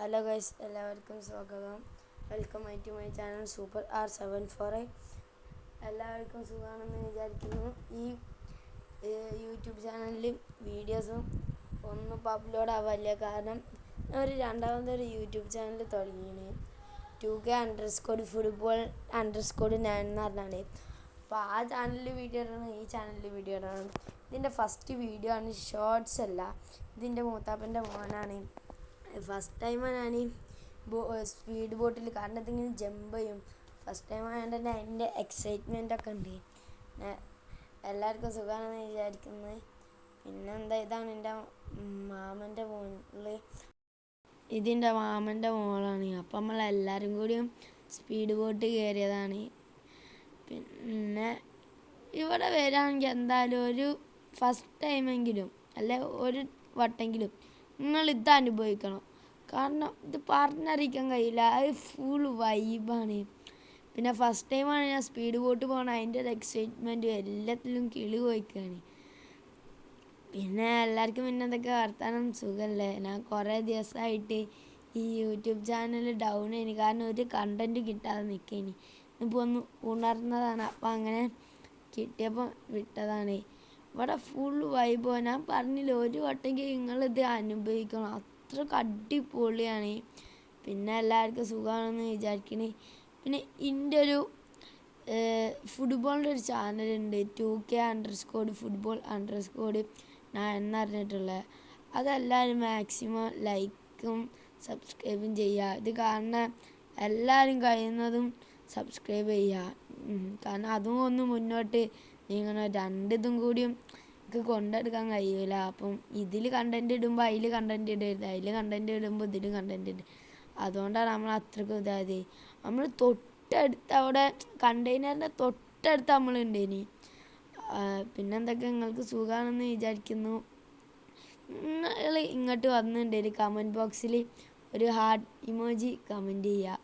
Hello guys, എല്ലാവർക്കും സ്വാഗതം. Welcome to my channel super R74. എല്ലാവർക്കും സുഖമാണെന്ന് വിചാരിക്കുന്നു. ഈ യൂട്യൂബ് ചാനലിൽ വീഡിയോസും ഒന്നും ഇപ്പോൾ അപ്ലോഡ് ആവാനില്ല. കാരണം ഒരു രണ്ടാമതൊരു യൂട്യൂബ് ചാനൽ തുടങ്ങിയാണ്, 2K_football_9 എന്ന് പറഞ്ഞാണ്. അപ്പോൾ ആ ചാനലിൽ വീഡിയോ ഇടണം, ഈ ചാനലിൽ വീഡിയോ ഇടണം. ഇതിൻ്റെ ഫസ്റ്റ് വീഡിയോ ആണ്, ഷോർട്സ് അല്ല. ഇതിൻ്റെ മൂത്താപ്പൻ്റെ മോനാണ്. ഫസ്റ്റ് ടൈമാണ് ഞാൻ സ്പീഡ് ബോട്ടിൽ, കാരണം ഇതിങ്ങനെ ജമ്പ് ചെയ്യും. ഫസ്റ്റ് ടൈം ആയതുകൊണ്ട് തന്നെ അതിൻ്റെ എക്സൈറ്റ്മെൻ്റ് ഒക്കെ ഉണ്ട്. എല്ലാവർക്കും സുഖമാണെന്ന് വിചാരിക്കുന്നത്. പിന്നെന്താ, ഇതാണ് എൻ്റെ മാമൻ്റെ മോള്, ഇതിൻ്റെ മാമൻ്റെ മോളാണ്. അപ്പം നമ്മളെല്ലാവരും കൂടിയും സ്പീഡ് ബോട്ട് കയറിയതാണ്. പിന്നെ ഇവിടെ വരാമെങ്കിൽ എന്തായാലും ഒരു ഫസ്റ്റ് ടൈമെങ്കിലും അല്ലെ ഒരു വട്ടെങ്കിലും നിങ്ങളിത് അനുഭവിക്കണം. കാരണം ഇത് പറഞ്ഞറിയിക്കാൻ കഴിയില്ല, അത് ഫുൾ വൈബാണ്. പിന്നെ ഫസ്റ്റ് ടൈമാണ് ഞാൻ സ്പീഡ് ബോട്ട് പോകണം, അതിൻ്റെ ഒരു എക്സൈറ്റ്മെൻറ്റും എല്ലാത്തിലും കിളി പോയിക്കാണ്. പിന്നെ എല്ലാവർക്കും പിന്നെ എന്തൊക്കെ വർത്താനം, സുഖമല്ലേ? ഞാൻ കുറേ ദിവസമായിട്ട് ഈ യൂട്യൂബ് ചാനൽ ഡൗൺ ആയിന്, കാരണം ഒരു കണ്ടൻറ്റ് കിട്ടാതെ നിൽക്കേനി. ഇപ്പോൾ ഒന്ന് ഉണർന്നതാണ്, അപ്പം അങ്ങനെ കിട്ടിയപ്പോൾ വിട്ടതാണ്. ഇവിടെ ഫുൾ വൈബോ. ഞാൻ പറഞ്ഞില്ല, ഒരു വട്ടെങ്കിൽ നിങ്ങളിത് അനുഭവിക്കണം, അത്രയ്ക്ക് അടിപൊളിയാണ്. പിന്നെ എല്ലാവർക്കും സുഖമാണെന്ന് വിചാരിക്കണേ. പിന്നെ എൻ്റെ ഒരു ഫുട്ബോളിൻ്റെ ഒരു ചാനലുണ്ട്, 2K_football_9 എന്നറിഞ്ഞിട്ടുള്ളത്. അതെല്ലാവരും മാക്സിമം ലൈക്കും സബ്സ്ക്രൈബും ചെയ്യുക. ഇത് കാരണം എല്ലാവരും കഴിയുന്നതും സബ്സ്ക്രൈബ് ചെയ്യുക. കാരണം അതും ഒന്ന് മുന്നോട്ട് നീങ്ങണം. രണ്ടിതും കൂടിയും എനിക്ക് കൊണ്ടെടുക്കാൻ കഴിയില്ല. അപ്പം ഇതിൽ കണ്ടൻറ്റ് ഇടുമ്പോൾ അതിൽ കണ്ടൻറ്റ് ഇടരുത്, അതിൽ കണ്ടൻറ്റ് ഇടുമ്പോൾ ഇതിലും കണ്ടൻറ്റ് ഇടും. അതുകൊണ്ടാണ് നമ്മൾ അത്രയ്ക്ക് ഇതായത്. നമ്മൾ തൊട്ടടുത്ത് അവിടെ കണ്ടെയ്നറിൻ്റെ തൊട്ടടുത്ത് നമ്മളുണ്ടേനി. പിന്നെന്തൊക്കെ, നിങ്ങൾക്ക് സുഖമാണെന്ന് വിചാരിക്കുന്നു. നിങ്ങൾ ഇങ്ങോട്ട് വന്നിട്ടുണ്ടേനി, കമൻറ്റ് ബോക്സിൽ ഒരു ഹാർട്ട് ഇമോജി കമൻറ്റ് ചെയ്യുക.